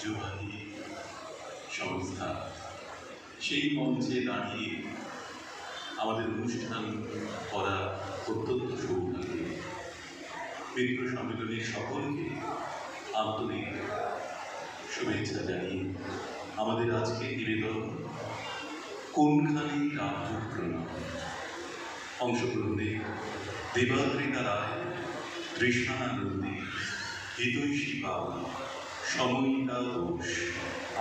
ঐতিহ্যবাহী সংস্থা সেই মঞ্চে দাঁড়িয়ে আমাদের অনুষ্ঠান করা অত্যন্ত সৌভাগ্য। মিত্র সম্মেলনের সকলকে আন্তরিক শুভেচ্ছা জানিয়ে আমাদের আজকের নিবেদন কোনখানি রামচন্দ্রনাথ। অংশগ্রহণে দেবাদ্রিতা রায়, তৃষ্ণা নন্দী, হিতৈষী পাল, সমন্বিতা ঘোষ,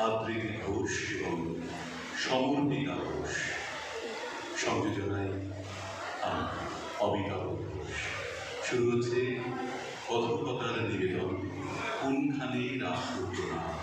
আদ্রিতি ঘোষ এবং সমর্পিতা ঘোষ। সংযোজনায় অমিতাভ ঘোষ। শুরু হচ্ছে কথোপকথার নিবেদন কোনখানে রামচন্দ্রনাথ।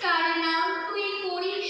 কার নাম তুই করিস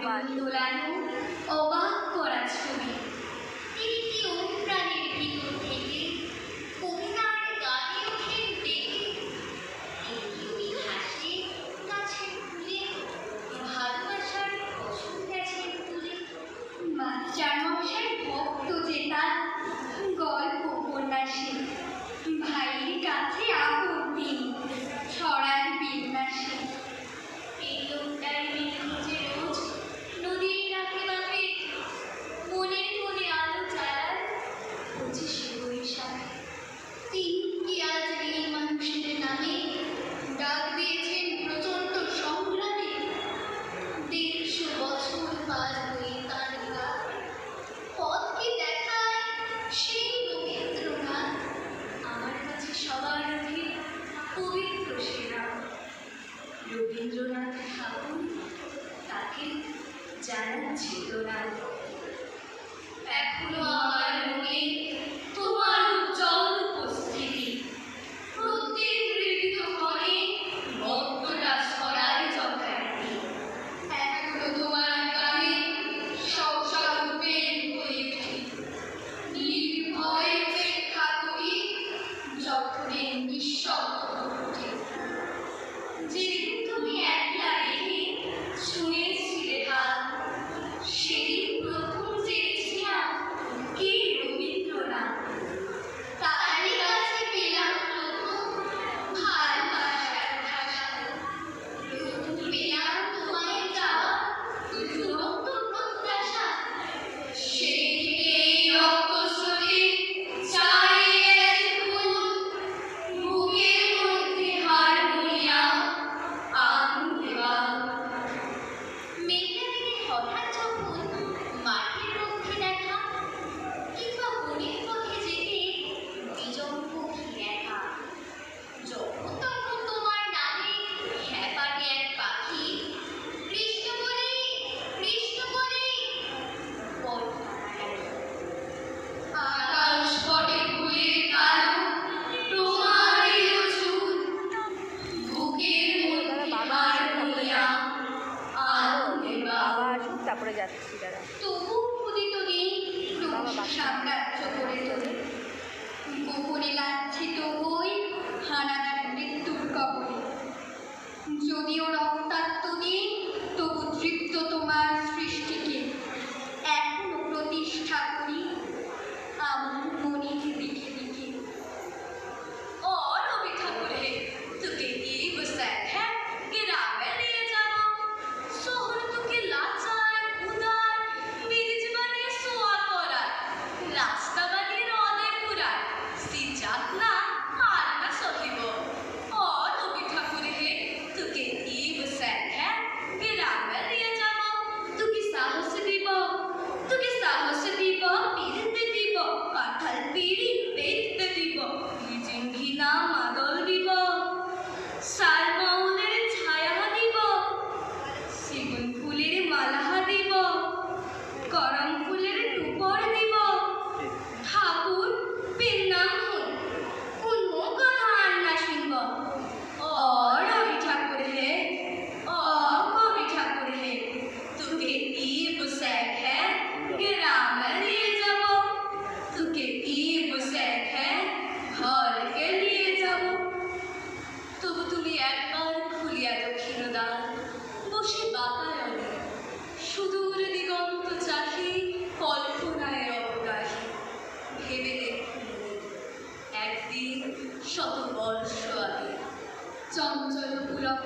দোলানো অবাক করা ছবি। তিনি কি অনুপ্রাণের ভিতর থেকে কবিতার গানে ওঠেন ডেকে। তিনি হাসে গাছের ফুলে, ভালোবাসার ফসল গাছের ফুলে। মাস্টার মশাই ভক্ত যে তার গল্প উপন্যাসে, ভাইয়ের কাছে আপন তিনি ছড়ার বিন্যাসে। এই লোকটার মেয়ে রোজ নদীর নাকে বাপে মনের মনে আলো জ্বালার 25শে বৈশাখ। তিনি কি আজ এই মানুষের নামে ডাক দিয়েছেন প্রচণ্ড সংগ্রামে। 150 বছর পার হয়ে তার গান পথকে দেখায় সেই রবীন্দ্রনাথ, আমার কাছে সবার অধিক পবিত্র সেরা। রবীন্দ্রনাথ ঠাকুর তাকে জানাচ্ছিল না। এখনো আমার মনে তোমার উজ্জ্বল উপস্থিতি, প্রত্যেক হৃদিত ঘরে বদ্ধটা ছড়ায় যথারীতি। এখনো তোমার গানে সংসার রূপের হয়ে উঠি, নির্ভয় উপেক্ষা করি যখনই নিঃশব্দ উঠে। যেদিন তুমি একলা রেখে শুনেছিলে হাত, সেদিন প্রথম জেনেছিলাম কে রবীন্দ্রনাথ। তারই কাছে পেলাম প্রথম ভালোবাসার ভাষা, প্রথম পেলাম তোমায় চাওয়া দুরন্ত প্রত্যাশা। সেই থেকেই রক্তস্রোতে চালিয়ে গেছে ফুল, বুকের মধ্যে হারমোনিয়াম আগুনে বাল। মেঘলা দিনে হঠাৎ যখন মাঠের মধ্যে দেখা, কিংবা বনের পথে যেতে বিজন পক্ষী একা, যখন তখন তোমার নামে হ্যাপাটে এক পাখি কৃষ্ণ বলে আকাশ পটে ফুলের কালো তোমারই চুল, বুকের মধ্যে হারমোনিয়াম আগুনে বাল। তারপরে যাচ্ছি দাদা। তবু উদিত দিন সাম্রাজ্য গড়ে তোলে, গোপনে লাঞ্ছিত হই হানাদার মৃত্যুর কবলে। যদিও রক্তাক্ত দিন তবু তৃপ্ত তোমার সৃষ্টিকে এখনো প্রতিষ্ঠা করি আমার মনের দিকে দিকে। और रवि ठाकुर है तुके की बसैत है ग्रामे लिए जाबो, शहर तुके लाचार उदार ब्रिज बने सोआ करार, रास्ता बने रदे पुरार सिजात ना हार ना सहिब। और रवि ठाकुर है तुके की बसैत है ग्रामे लिए जाबो, तुके साहस দিব পিড়িতে দিব, কাঁঠাল পিড়ি পেতে দিব, ভিজিং ঘিনা মাদল দিব, সার মাউলের ছায়া দিব, সেগুন ফুলের মালা দিব, করম ফুলের টুপর দিব। ঠাকুর পেন নাম হল কোন কথা আর না শুনব। রবি ঠাকুর হে কবি ঠাকুর হে तुके की बुसैक है ग्राम लिए जाबो, तुके की बुसैक है घर के लिए जाबो। তবু তুমি একবার খুলিয়া দক্ষিণ দ্বার, বসে বাতায়নে সুদূর দিগন্ত চাহি কল্পনায় অবগাহী। ভেবে দেখুন একদিন 100 বর্ষ আগে চঞ্চল পুলক